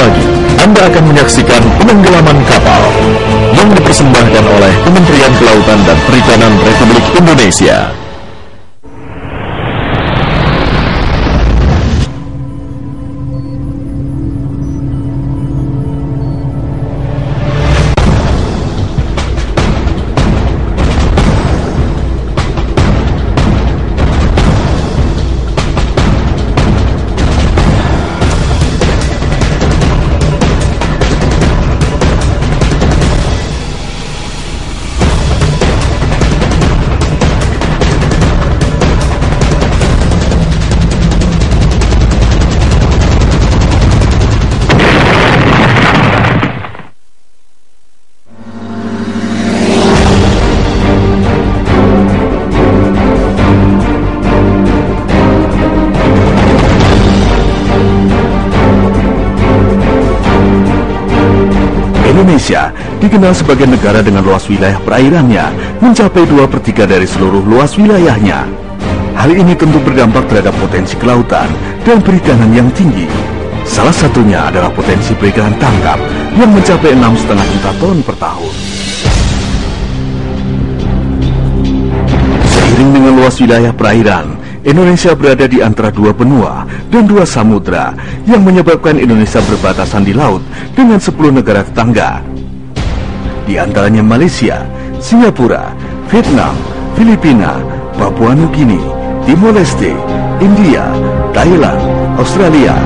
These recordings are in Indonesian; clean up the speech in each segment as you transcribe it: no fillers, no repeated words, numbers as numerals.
lagi, Anda akan menyaksikan penenggelaman kapal yang dipersembahkan oleh Kementerian Kelautan dan Perikanan Republik Indonesia. Indonesia dikenal sebagai negara dengan luas wilayah perairannya mencapai 2/3 dari seluruh luas wilayahnya. Hal ini tentu berdampak terhadap potensi kelautan dan perikanan yang tinggi. Salah satunya adalah potensi perikanan tangkap yang mencapai 6,5 juta ton per tahun. Seiring dengan luas wilayah perairan, Indonesia berada di antara dua benua dan dua samudra yang menyebabkan Indonesia berbatasan di laut dengan 10 negara tetangga. Di antaranya Malaysia, Singapura, Vietnam, Filipina, Papua Nugini, Timor Leste, India, Thailand, Australia.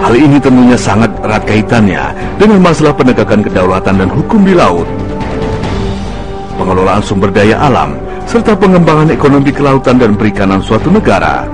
Hal ini tentunya sangat erat kaitannya dengan masalah penegakan kedaulatan dan hukum di laut, pengelolaan sumber daya alam, serta pengembangan ekonomi kelautan dan perikanan suatu negara.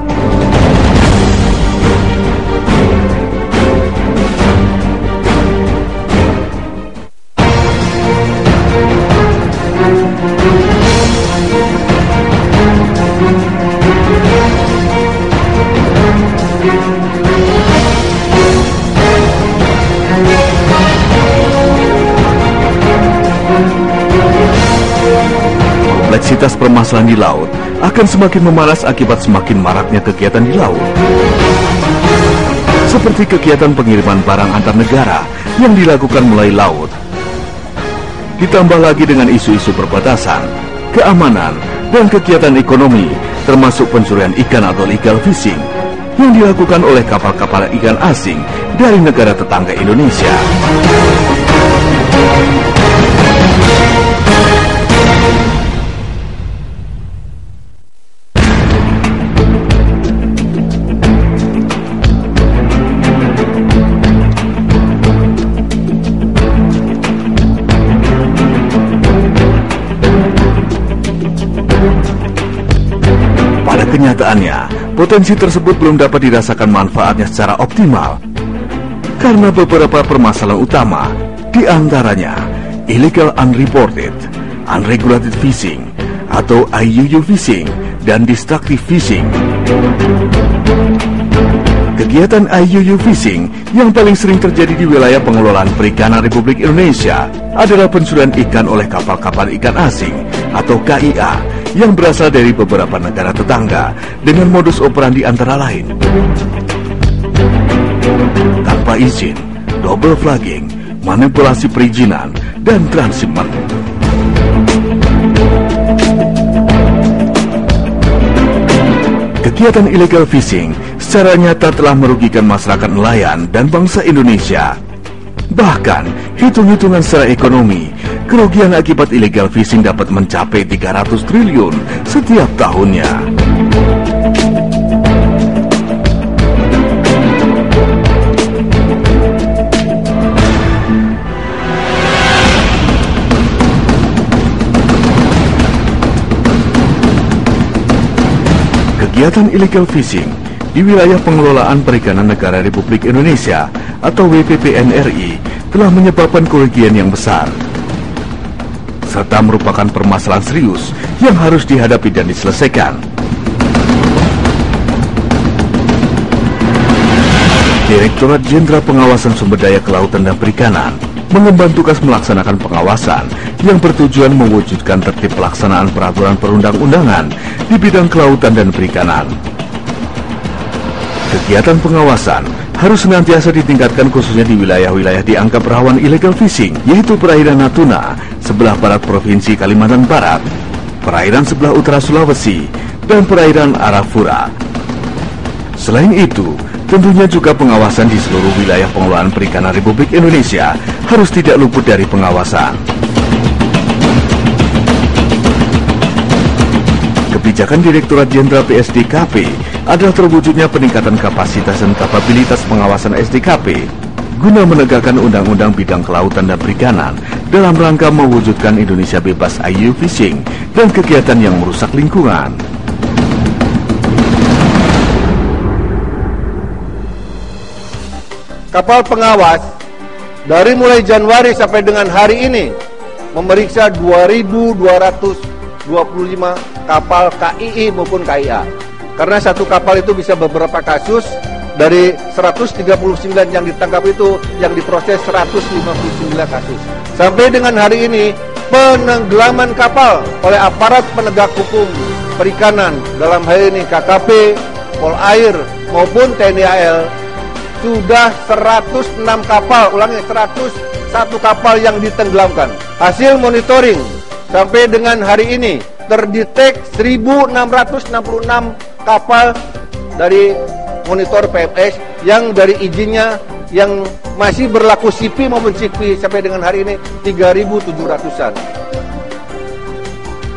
Kompleksitas permasalahan di laut akan semakin memanas akibat semakin maraknya kegiatan di laut, seperti kegiatan pengiriman barang antar negara yang dilakukan melalui laut. Ditambah lagi dengan isu-isu perbatasan, keamanan, dan kegiatan ekonomi, termasuk pencurian ikan atau illegal fishing yang dilakukan oleh kapal-kapal ikan asing dari negara tetangga Indonesia. Kenyataannya, potensi tersebut belum dapat dirasakan manfaatnya secara optimal karena beberapa permasalahan utama, di antaranya illegal unreported, unregulated fishing atau IUU fishing dan destructive fishing. Kegiatan IUU fishing yang paling sering terjadi di wilayah pengelolaan perikanan Republik Indonesia adalah pencurian ikan oleh kapal-kapal ikan asing atau KIA yang berasal dari beberapa negara tetangga dengan modus operandi antara lain tanpa izin, double flagging, manipulasi perizinan, dan transhipment. Kegiatan illegal fishing secara nyata telah merugikan masyarakat nelayan dan bangsa Indonesia. Bahkan, hitung-hitungan secara ekonomi, kerugian akibat illegal fishing dapat mencapai 300 triliun setiap tahunnya. Kegiatan illegal fishing di wilayah pengelolaan perikanan negara Republik Indonesia atau WPPN-RI telah menyebabkan kerugian yang besar, serta merupakan permasalahan serius yang harus dihadapi dan diselesaikan. Direktorat Jenderal Pengawasan Sumber Daya Kelautan dan Perikanan mengemban tugas melaksanakan pengawasan yang bertujuan mewujudkan tertib pelaksanaan peraturan perundang-undangan di bidang kelautan dan perikanan. Kegiatan pengawasan harus senantiasa ditingkatkan khususnya di wilayah-wilayah dianggap rawan illegal fishing, yaitu perairan Natuna, sebelah barat Provinsi Kalimantan Barat, perairan sebelah utara Sulawesi, dan perairan Arafura. Selain itu, tentunya juga pengawasan di seluruh wilayah pengelolaan perikanan Republik Indonesia harus tidak luput dari pengawasan. Kebijakan Direktorat Jenderal PSDKP adalah terwujudnya peningkatan kapasitas dan kapabilitas pengawasan SDKP guna menegakkan undang-undang bidang kelautan dan perikanan dalam rangka mewujudkan Indonesia bebas IUU fishing dan kegiatan yang merusak lingkungan. Kapal pengawas dari mulai Januari sampai dengan hari ini memeriksa 2.225 kapal KII maupun KIA. Karena satu kapal itu bisa beberapa kasus, dari 139 yang ditangkap itu yang diproses 159 kasus. Sampai dengan hari ini penenggelaman kapal oleh aparat penegak hukum perikanan dalam hal ini KKP, Polair maupun TNI AL sudah 106 kapal, 101 kapal yang ditenggelamkan. Hasil monitoring sampai dengan hari ini terdetek 1.666 kapal dari monitor PMS yang dari izinnya yang masih berlaku CP maupun CP sampai dengan hari ini 3.700-an.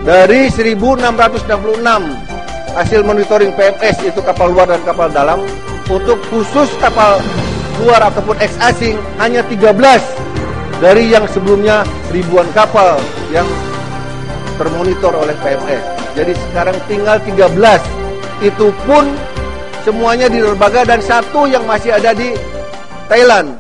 Dari 1.666 hasil monitoring PMS itu kapal luar dan kapal dalam, untuk khusus kapal luar ataupun ex asing hanya 13 dari yang sebelumnya ribuan kapal yang termonitor oleh PMS. Jadi sekarang tinggal 13. Itu pun semuanya di derbaga dan satu yang masih ada di Thailand.